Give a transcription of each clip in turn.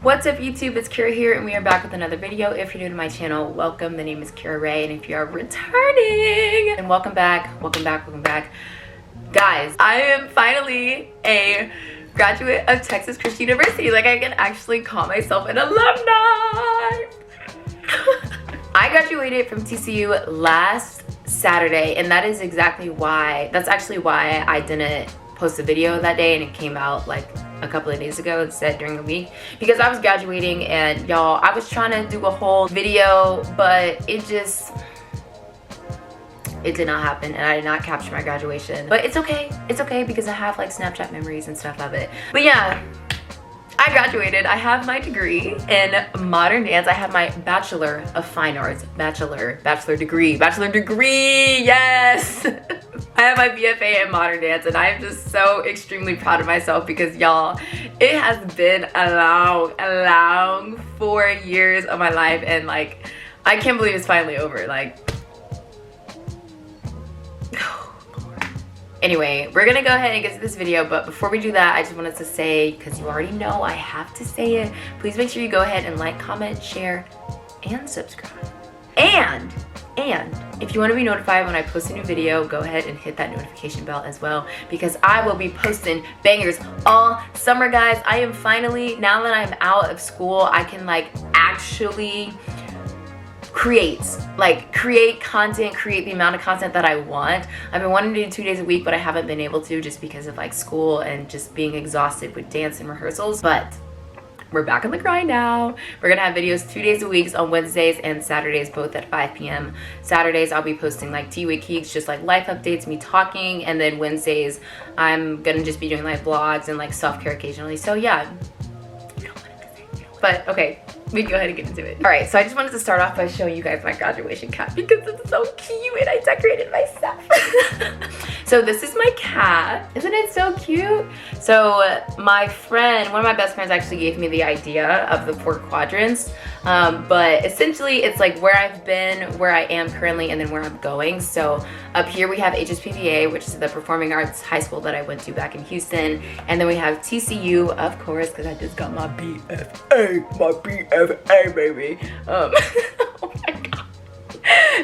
What's up YouTube, it's Kira here and we are back with another video. If you're new to my channel, welcome. The name is Kirarai, and if you are returning, and welcome back. Guys, I am finally a graduate of Texas Christian University. Like, I can actually call myself an alumni. I graduated from TCU last Saturday, and that is exactly why, that's actually why I didn't post a video that day and it came out like a couple of days ago instead during the week, because I was graduating and y'all, I was trying to do a whole video, but it did not happen and I did not capture my graduation. But it's okay because I have like Snapchat memories and stuff of it. But yeah, I graduated. I have my degree in modern dance. I have my Bachelor of Fine Arts, bachelor degree, yes. I have my BFA in modern dance, and I'm just so extremely proud of myself because y'all, it has been a long 4 years of my life, and like, I can't believe it's finally over. Like, anyway, we're gonna go ahead and get to this video, but before we do that, I just wanted to say, because you already know I have to say it, please make sure you go ahead and like, comment, share, and subscribe. And if you want to be notified when I post a new video, go ahead and hit that notification bell as well, because I will be posting bangers all summer, guys. I am finally, now that I'm out of school, I can like actually create content, create the amount of content that I want. I've been wanting to do 2 days a week, but I haven't been able to just because of like school and just being exhausted with dance and rehearsals. But we're back on the grind now. We're gonna have videos 2 days a week on Wednesdays and Saturdays, both at 5 p.m. Saturdays, I'll be posting like Tea with KEEKS, just like life updates, me talking. And then Wednesdays, I'm gonna just be doing like vlogs and like self-care occasionally. So yeah, you don't want to miss it. But okay, we can go ahead and get into it. All right, so I just wanted to start off by showing you guys my graduation cap because it's so cute and I decorated myself. So this is my cat. Isn't it so cute? So my friend, one of my best friends actually gave me the idea of the 4 quadrants. But essentially it's like where I've been, where I am currently, and then where I'm going. So up here we have HSPVA, which is the performing arts high school that I went to back in Houston. And then we have TCU, of course, because I just got my BFA, baby. Oh my God.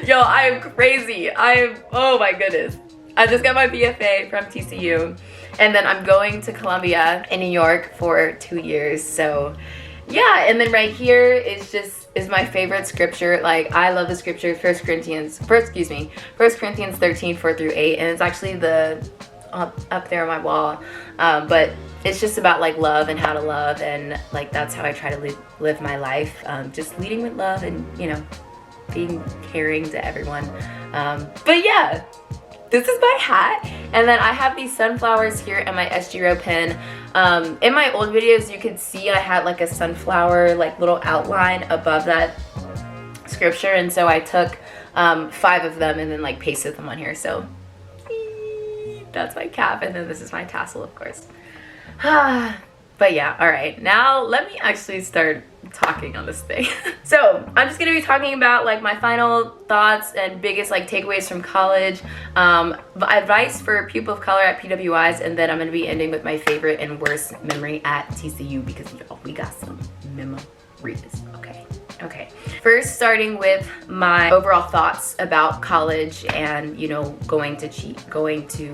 Yo, I am crazy. Oh my goodness. I just got my BFA from TCU, and then I'm going to Columbia in New York for 2 years. So yeah, and then right here is my favorite scripture. Like, I love the scripture, 1 Corinthians 13, 4-8, and it's actually up there on my wall. But it's just about like love and how to love, and like that's how I try to live my life. Just leading with love and, you know, being caring to everyone. But yeah, this is my hat, and then I have these sunflowers here and my SGRO pen. In my old videos, you could see I had like a sunflower like little outline above that scripture, and so I took 5 of them and then like pasted them on here. So that's my cap, and then this is my tassel, of course. But yeah, all right, now let me actually start talking on this thing. So I'm just gonna be talking about like my final thoughts and biggest like takeaways from college, advice for people of color at PWIs, and then I'm gonna be ending with my favorite and worst memory at TCU, because we got some memories. Okay, first starting with my overall thoughts about college and, you know, going to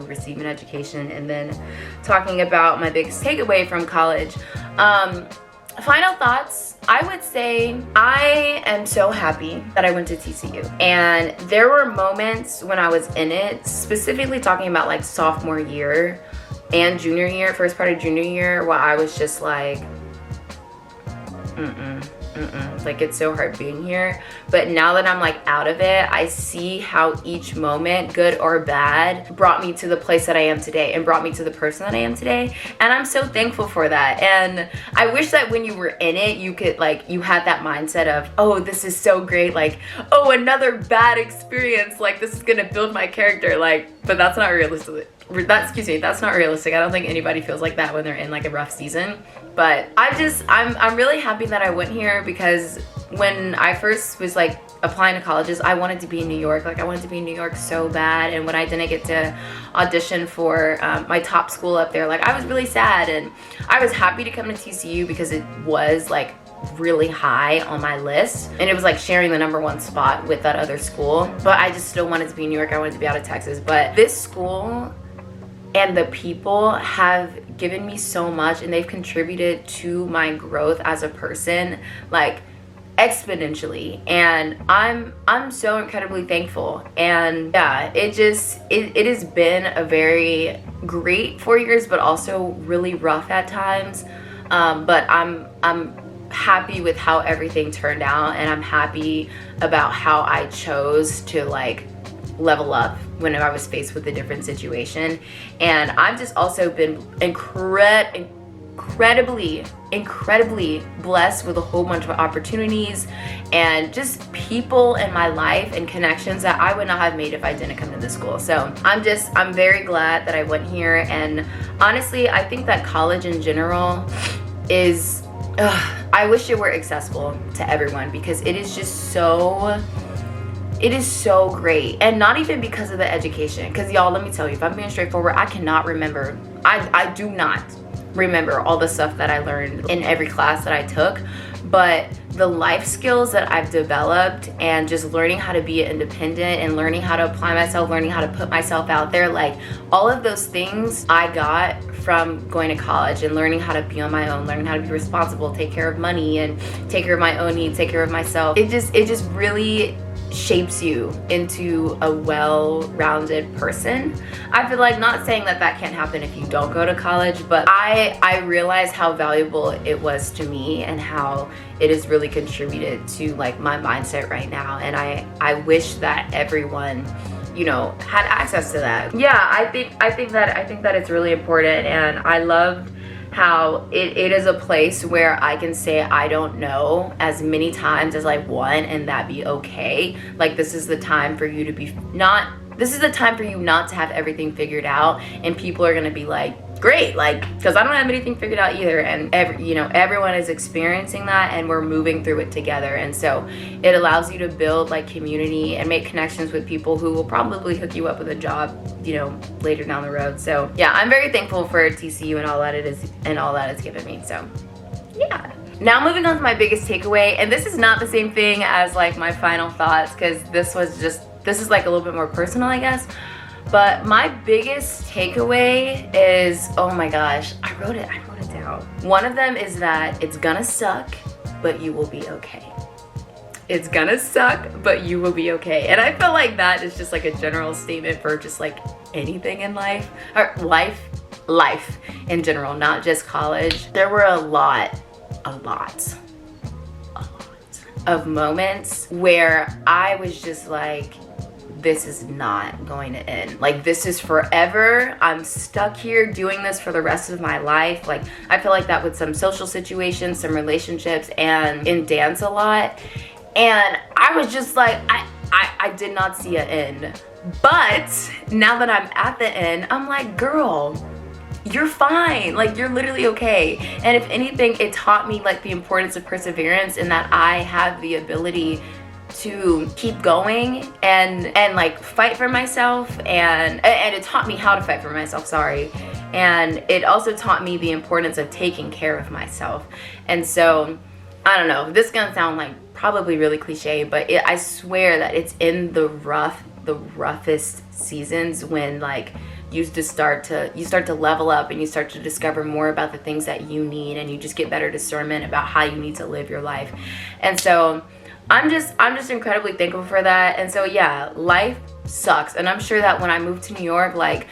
receive an education, and then talking about my biggest takeaway from college. Final thoughts, I would say I am so happy that I went to TCU, and there were moments when I was in it, specifically talking about like sophomore year and junior year, first part of junior year, where I was just like, like, it's so hard being here. But now that I'm like out of it, I see how each moment, good or bad, brought me to the place that I am today and brought me to the person that I am today, and I'm so thankful for that. And I wish that when you were in it, you could like, you had that mindset of, oh, this is so great, like, oh, another bad experience, like this is gonna build my character, like, but that's not realistic. That's not realistic. I don't think anybody feels like that when they're in like a rough season. But I'm really happy that I went here, because when I first was like applying to colleges, I wanted to be in New York. Like I wanted to be in New York so bad, and when I didn't get to audition for my top school up there, like I was really sad. And I was happy to come to TCU because it was like really high on my list, and it was like sharing the #1 spot with that other school. But I just still wanted to be in New York. I wanted to be out of Texas. But this school and the people have given me so much, and they've contributed to my growth as a person, like exponentially, and I'm so incredibly thankful. And yeah, it has been a very great 4 years, but also really rough at times. But I'm happy with how everything turned out, and I'm happy about how I chose to like level up whenever I was faced with a different situation. And I've just also been incredibly blessed with a whole bunch of opportunities and just people in my life and connections that I would not have made if I didn't come to this school. So I'm very glad that I went here. And honestly, I think that college in general is I wish it were accessible to everyone, because it is so great. And not even because of the education, because y'all, let me tell you, if I'm being straightforward, I cannot remember, I do not remember all the stuff that I learned in every class that I took, but the life skills that I've developed and just learning how to be independent and learning how to apply myself, learning how to put myself out there, like all of those things I got from going to college and learning how to be on my own, learning how to be responsible, take care of money and take care of my own needs, take care of myself. It just really shapes you into a well-rounded person. I feel like, not saying that can't happen if you don't go to college, but I realized how valuable it was to me and how it has really contributed to like my mindset right now. And I wish that everyone, you know, had access to that. Yeah, I think that it's really important, and I love how it is a place where I can say I don't know as many times as I want, and that be okay. Like this is the time for you to this is the time for you not to have everything figured out, and people are gonna be like, great, like, because I don't have anything figured out either, and everyone is experiencing that, and we're moving through it together. And so it allows you to build like community and make connections with people who will probably hook you up with a job, you know, later down the road. So yeah, I'm very thankful for TCU and all that it is and all that it's given me. So yeah. Now moving on to my biggest takeaway, and this is not the same thing as like my final thoughts, because this is like a little bit more personal, I guess. But my biggest takeaway is, oh my gosh, I wrote it down. One of them is that it's gonna suck, but you will be okay. It's gonna suck, but you will be okay. And I feel like that is just like a general statement for just like anything in life, or life in general, not just college. There were a lot of moments where I was just like, this is not going to end. Like, this is forever. I'm stuck here doing this for the rest of my life. Like, I feel like that with some social situations, some relationships, and in dance a lot. And I was just like, I did not see an end. But now that I'm at the end, I'm like, girl, you're fine. Like, you're literally okay. And if anything, it taught me like the importance of perseverance, and that I have the ability to keep going and like fight for myself, and it taught me how to fight for myself, sorry. And it also taught me the importance of taking care of myself. And so I don't know, this is gonna sound like probably really cliche, but I swear that it's in the roughest seasons when like you start to level up, and you start to discover more about the things that you need, and you just get better discernment about how you need to live your life. And so I'm just incredibly thankful for that. And so yeah, life sucks, and I'm sure that when I move to New York, like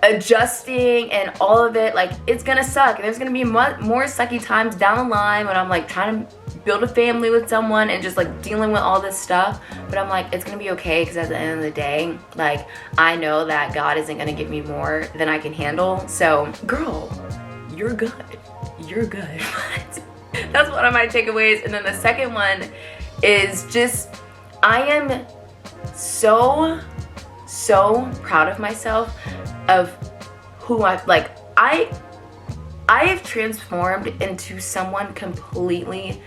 adjusting and all of it, like it's gonna suck, and there's gonna be more sucky times down the line when I'm like trying to build a family with someone and just like dealing with all this stuff. But I'm like, it's gonna be okay, because at the end of the day, like I know that God isn't gonna give me more than I can handle. So girl, you're good. That's one of my takeaways. And then the second one is just, I am so proud of myself, of who I have transformed into someone completely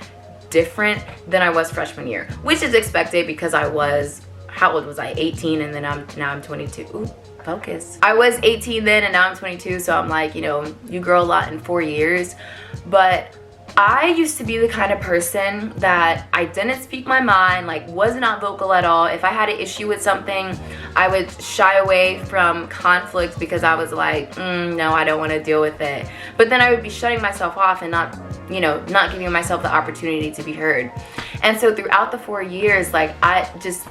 different than I was freshman year, which is expected because I was, how old was I? 18, and then now I'm 22. Ooh, focus. I was 18 then, and now I'm 22, so I'm like, you know, you grow a lot in 4 years. But I used to be the kind of person that I didn't speak my mind, like was not vocal at all. If I had an issue with something, I would shy away from conflict because I was like, no, I don't want to deal with it. But then I would be shutting myself off and not, you know, not giving myself the opportunity to be heard. And so throughout the 4 years, like I've just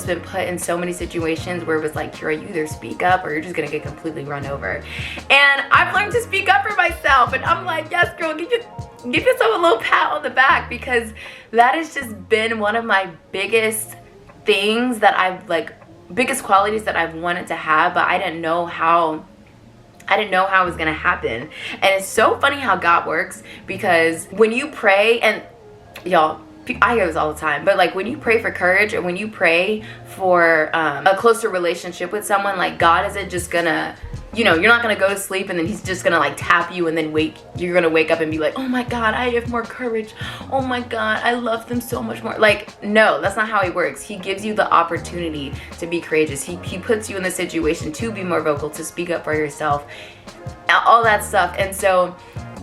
been put in so many situations where it was like, Kira, you either speak up or you're just gonna get completely run over. And I've learned to speak up for myself, and I'm like, yes, girl, give yourself a little pat on the back, because that has just been one of my biggest things that biggest qualities that I've wanted to have, but I didn't know how it was gonna happen. And it's so funny how God works, because when you pray, and y'all, I hear this all the time, but like when you pray for courage, or when you pray for a closer relationship with someone, like God isn't just gonna, you know, you're not gonna go to sleep and then he's just gonna like tap you and then you're gonna wake up and be like, oh my God, I have more courage. Oh my God, I love them so much more. Like, no, that's not how he works. He gives you the opportunity to be courageous. He puts you in the situation to be more vocal, to speak up for yourself, all that stuff. And so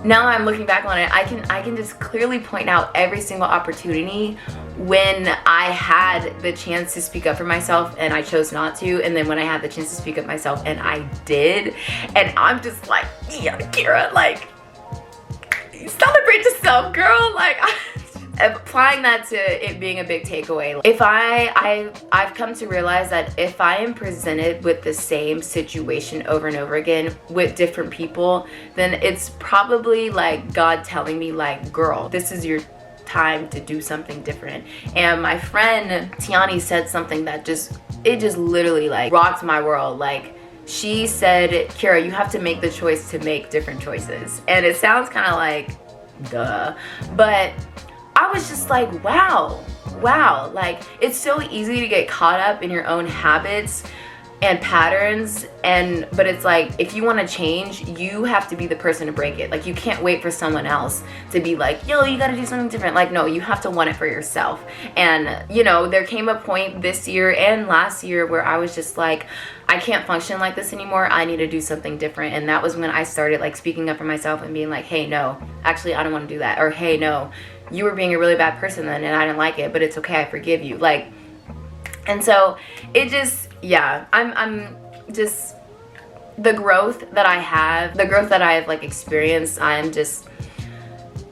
now I'm looking back on it, I can just clearly point out every single opportunity when I had the chance to speak up for myself and I chose not to, and then when I had the chance to speak up myself and I did. And I'm just like, yeah, Kira, like, celebrate yourself, girl. Like, applying that to it being a big takeaway. If I've come to realize that if I am presented with the same situation over and over again with different people, then it's probably like God telling me, like, girl, this is your time to do something different. And my friend Tiani said something that just literally like rocked my world. Like, she said, Kira, you have to make the choice to make different choices. And it sounds kind of like duh, but I was just like, wow, like it's so easy to get caught up in your own habits and patterns, but it's like, if you want to change, you have to be the person to break it. Like, you can't wait for someone else to be like, yo, you got to do something different. Like, no, you have to want it for yourself. And you know, there came a point this year and last year where I was just like, I can't function like this anymore. I need to do something different. And that was when I started like speaking up for myself and being like, hey, no, actually I don't want to do that. Or, hey, no, you were being a really bad person then and I didn't like it, but it's okay, I forgive you. Like, and so it just, yeah, I'm just, the growth that I've like experienced, I'm just,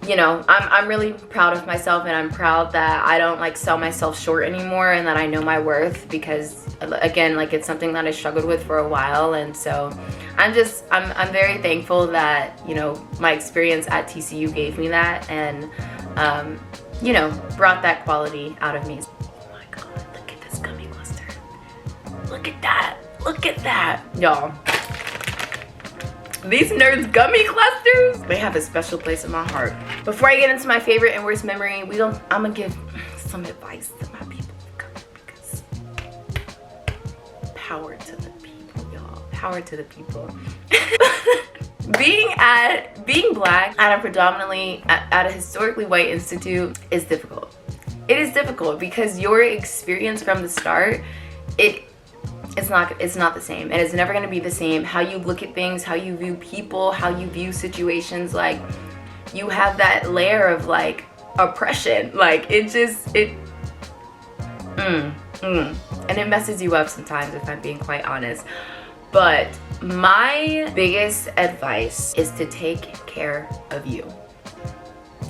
you know, I'm really proud of myself, and I'm proud that I don't like sell myself short anymore, and that I know my worth, because again, like, it's something that I struggled with for a while. And so I'm very thankful that, you know, my experience at TCU gave me that, and you know, brought that quality out of me. Oh my God, look at this gummy cluster. Look at that, y'all. These nerds gummy clusters, they have a special place in my heart. Before I get into my favorite and worst memory, I'm gonna give some advice to my people, because power to the people, y'all. Power to the people. Being black at a historically white institute is difficult. It is difficult because your experience from the start, it's not the same, and it's never going to be the same. How you look at things, how you view people, how you view situations, like, you have that layer of like oppression. Like, and it messes you up sometimes, if I'm being quite honest. But my biggest advice is to take care of you.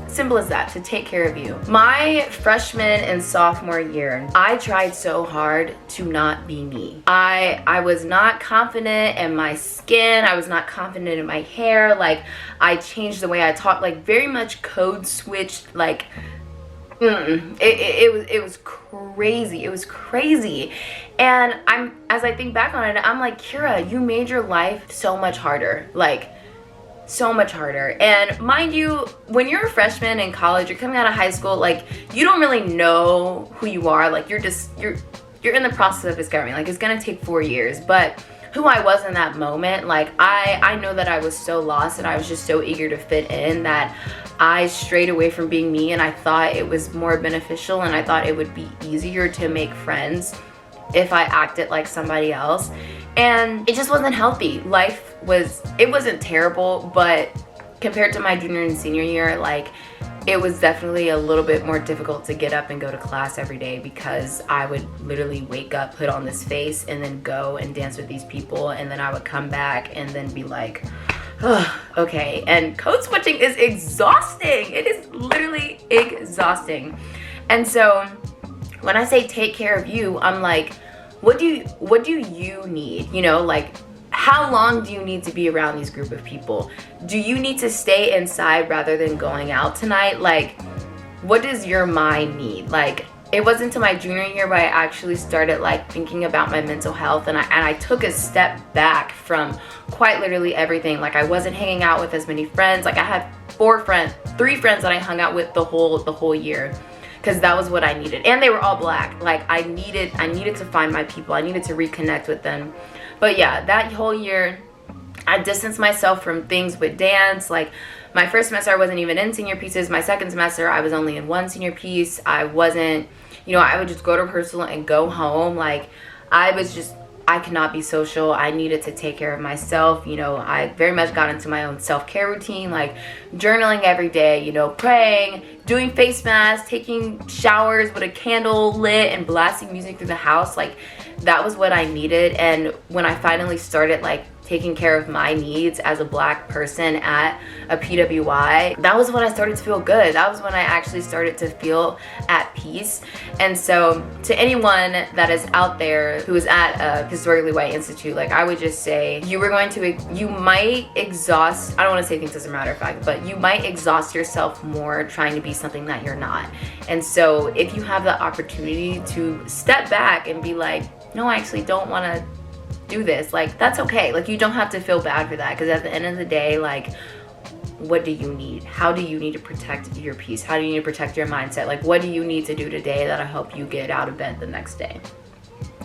Simple as that, to take care of you. My freshman and sophomore year, I tried so hard to not be me. I was not confident in my skin. I was not confident in my hair. Like, I changed the way I talked, like, very much code switched, like, it was crazy. It was crazy. And as I think back on it, I'm like, Kira, you made your life so much harder. Like, so much harder. And mind you, when you're a freshman in college, you're coming out of high school, like, you don't really know who you are. Like, you're in the process of discovering. Like, it's gonna take 4 years. But who I was in that moment. Like I know that I was so lost and I was just so eager to fit in that I strayed away from being me, and I thought it was more beneficial and I thought it would be easier to make friends if I acted like somebody else. And it just wasn't healthy. It wasn't terrible, but compared to my junior and senior year, like it was definitely a little bit more difficult to get up and go to class every day, because I would literally wake up, put on this face, and then go and dance with these people, and then I would come back and then be like, oh, okay. And code switching is exhausting. It is literally exhausting. And so when I say take care of you, I'm like, what do you need? You know, like, how long do you need to be around these group of people? Do you need to stay inside rather than going out tonight? Like, what does your mind need? Like, it wasn't until my junior year where I actually started like thinking about my mental health, and I took a step back from quite literally everything. Like, I wasn't hanging out with as many friends. Like, I had 3 friends that I hung out with the whole year, because that was what I needed, and they were all Black. Like, I needed to find my people. I needed to reconnect with them. But yeah, that whole year I distanced myself from things with dance. Like, my first semester I wasn't even in senior pieces. My second semester I was only in 1 senior piece. I wasn't, you know, I would just go to rehearsal and go home. Like, I could not be social. I needed to take care of myself. You know, I very much got into my own self-care routine, like journaling every day, you know, praying, doing face masks, taking showers with a candle lit, and blasting music through the house. Like, that was what I needed. And when I finally started like taking care of my needs as a Black person at a PWI, that was when I started to feel good. That was when I actually started to feel at peace. And so to anyone that is out there who is at a historically white institute, like, I would just say you might exhaust, I don't want to say things as a matter of fact, but you might exhaust yourself more trying to be something that you're not. And so if you have the opportunity to step back and be like, no, I actually don't want to do this, like, that's okay. Like, you don't have to feel bad for that, because at the end of the day, like, what do you need? How do you need to protect your peace? How do you need to protect your mindset? Like, what do you need to do today that'll help you get out of bed the next day,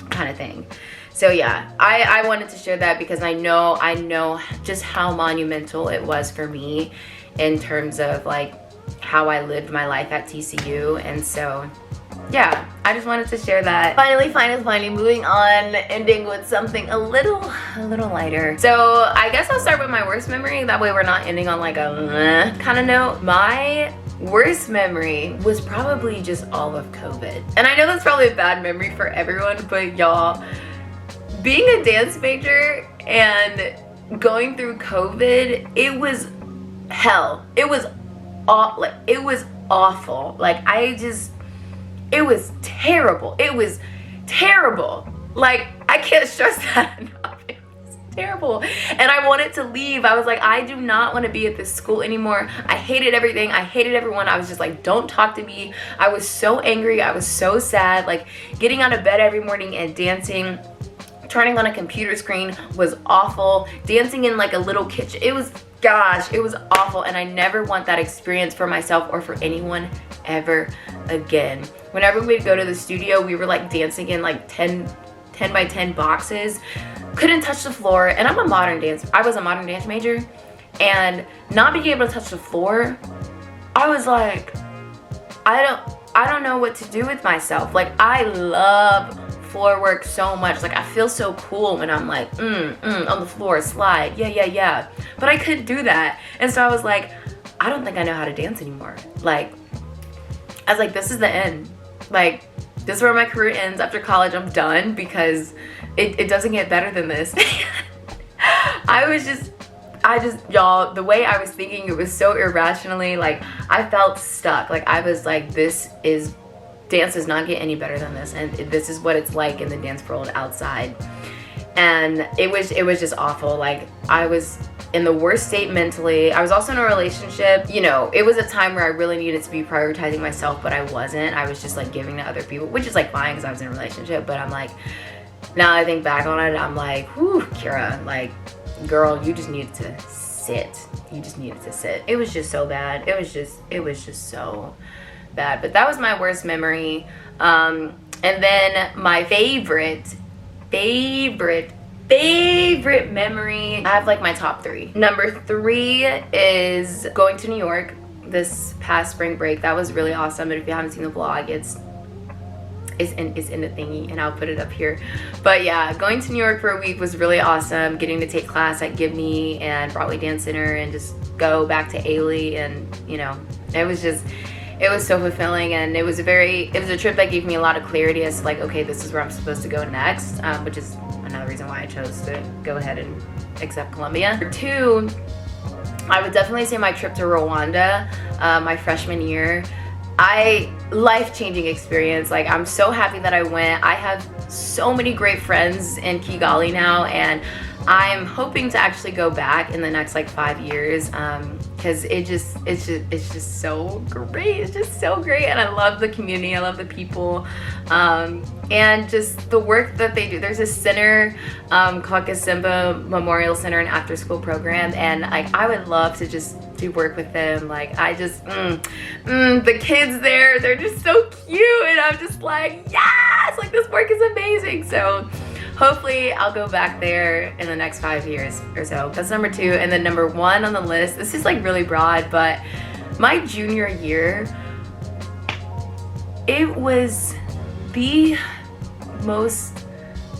kind of thing. So yeah, I wanted to share that because I know just how monumental it was for me in terms of like how I lived my life at TCU. And so yeah, I just wanted to share that. Finally, moving on, ending with something a little lighter. So I guess I'll start with my worst memory. That way we're not ending on like a kind of note. My worst memory was probably just all of COVID. And I know that's probably a bad memory for everyone, but y'all, being a dance major and going through COVID, it was hell. It was awful. Like, it was terrible. It was terrible. Like, I can't stress that enough. It was terrible. And I wanted to leave. I was like, I do not want to be at this school anymore. I hated everything. I hated everyone. I was just like, don't talk to me. I was so angry. I was so sad. Like, getting out of bed every morning and dancing, turning on a computer screen was awful. Dancing in like a little kitchen. It was awful. And I never want that experience for myself or for anyone ever again. Whenever we'd go to the studio, we were like dancing in like 10 by 10 boxes, couldn't touch the floor. And I was a modern dance major, and not being able to touch the floor, I was like, I don't know what to do with myself. Like, I love floor work so much. Like, I feel so cool when I'm like on the floor, slide, yeah, but I couldn't do that. And so I was like, I don't think I know how to dance anymore. Like, I was like, this is the end. Like, this is where my career ends. After college, I'm done, because it doesn't get better than this. Y'all, the way I was thinking, it was so irrationally, like, I felt stuck. Like, I was like, dance does not get any better than this, and this is what it's like in the dance world outside. And it was just awful. Like, I was in the worst state mentally. I was also in a relationship. You know, it was a time where I really needed to be prioritizing myself, but I wasn't. I was just like giving to other people, which is like fine because I was in a relationship. But I'm like, now I think back on it, I'm like, whew, Kira, like, girl, you just needed to sit. You just needed to sit. It was just so bad. It was just so bad. But that was my worst memory. And then my favorite favorite memory, I have like my top 3. Number 3 is going to New York this past spring break. That was really awesome. And if you haven't seen the vlog, it's in the thingy, and I'll put it up here. But yeah, going to New York for a week was really awesome. Getting to take class at Give Me and Broadway Dance Center and just go back to Ailey, and you know, it was so fulfilling, and it was a trip that gave me a lot of clarity as to like, okay, this is where I'm supposed to go next, which is another reason why I chose to go ahead and accept Columbia. Number 2, I would definitely say my trip to Rwanda, my freshman year. Life-changing experience. Like, I'm so happy that I went. I have so many great friends in Kigali now, and I'm hoping to actually go back in the next like 5 years, because it's just so great. It's just so great, and I love the community. I love the people, and just the work that they do. There's a center called Kasimba Memorial Center, an after-school program, and like I would love to just do work with them. Like I just the kids there, they're just so cute, and I'm just like, yes, like this work is amazing. So hopefully I'll go back there in the next 5 years or so. That's number 2. And then number 1 on the list, this is like really broad, but my junior year, it was the most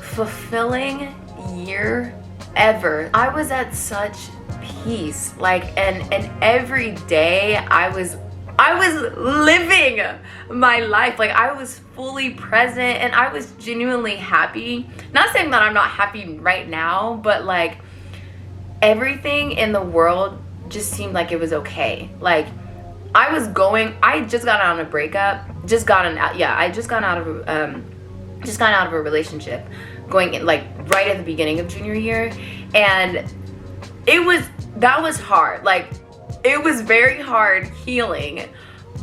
fulfilling year ever. I was at such peace, like, and every day I was living my life. Like I was fully present, and I was genuinely happy. Not saying that I'm not happy right now, but like everything in the world just seemed like it was okay. Like I just got out of a breakup, I just got out of a relationship, going in like right at the beginning of junior year, and that was hard. Like it was very hard healing,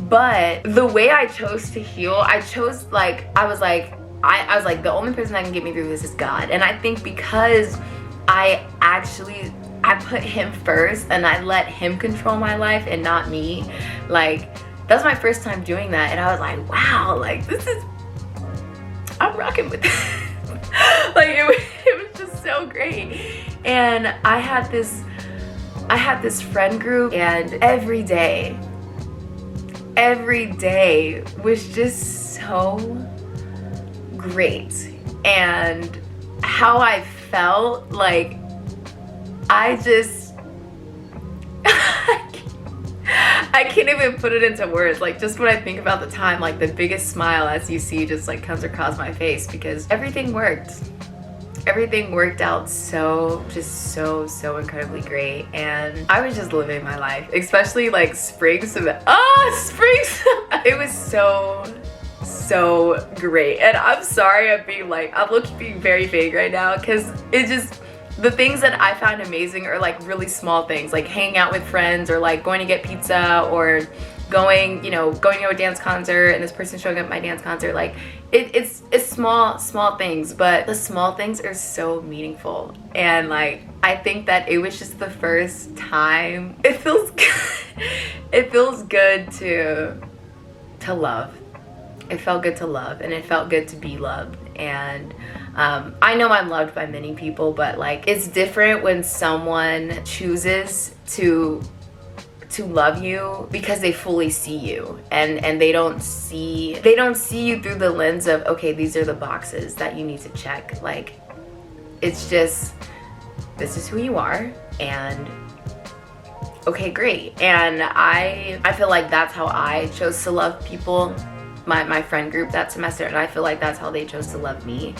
but the way I chose to heal, I was like the only person that can get me through this is God. And I think because I put him first and I let him control my life and not me, like that's my first time doing that, and I was like, wow, like I'm rocking with this. Like it was just so great. And I had this friend group, and every day was just so great. And how I felt, like I can't even put it into words. Like just when I think about the time, like the biggest smile, as you see, just like comes across my face, because everything worked out so incredibly great. And I was just living my life, especially like spring semester. It was so great. And I'm sorry I'm being very vague right now, because it just, the things that I found amazing are like really small things, like hanging out with friends, or like going to get pizza, or going to a dance concert and this person showing up at my dance concert. Like it's small things, but the small things are so meaningful. And like I think that it was just the first time it feels good to love. It felt good to love, and it felt good to be loved. And I know I'm loved by many people, but like it's different when someone chooses to love you because they fully see you, and they don't see you through the lens of, okay, these are the boxes that you need to check. Like it's just, this is who you are, and okay, great. And I feel like that's how I chose to love people, my friend group that semester, and I feel like that's how they chose to love me.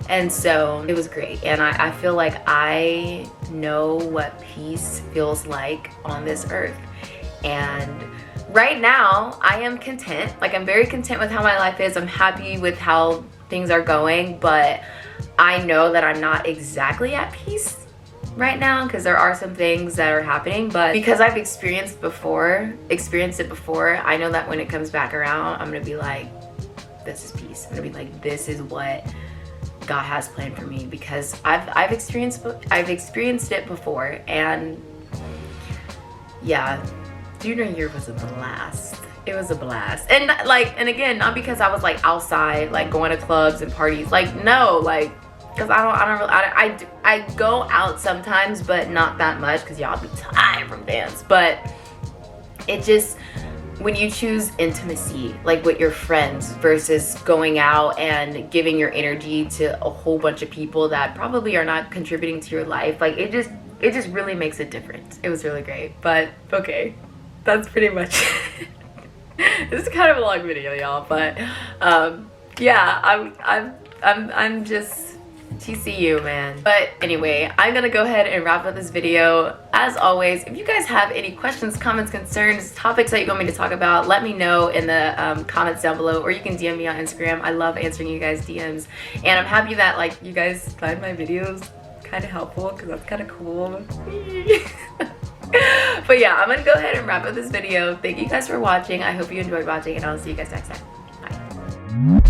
And so it was great, and I feel like I know what peace feels like on this earth. And right now I am content. Like I'm very content with how my life is. I'm happy with how things are going, but I know that I'm not exactly at peace right now, because there are some things that are happening. But because I've experienced it before, I know that when it comes back around, I'm gonna be like, this is peace. I'm gonna be like, this is what God has planned for me, because I've experienced it before. And yeah, junior year was a blast. It was a blast. And like, and again, not because I was like outside, like going to clubs and parties. Like no, like because I go out sometimes, but not that much because y'all be tired from dance. But it just, when you choose intimacy, like with your friends, versus going out and giving your energy to a whole bunch of people that probably are not contributing to your life, like it just really makes a difference. It was really great. But okay, that's pretty much it. This is kind of a long video, y'all, but yeah, I'm just TCU, man. But anyway, I'm gonna go ahead and wrap up this video. As always, if you guys have any questions, comments, concerns, topics that you want me to talk about, let me know in the comments down below, or you can DM me on Instagram. I love answering you guys' DMs, and I'm happy that like you guys find my videos kind of helpful, because that's kind of cool. But yeah, I'm gonna go ahead and wrap up this video. Thank you guys for watching. I hope you enjoyed watching, and I'll see you guys next time. Bye.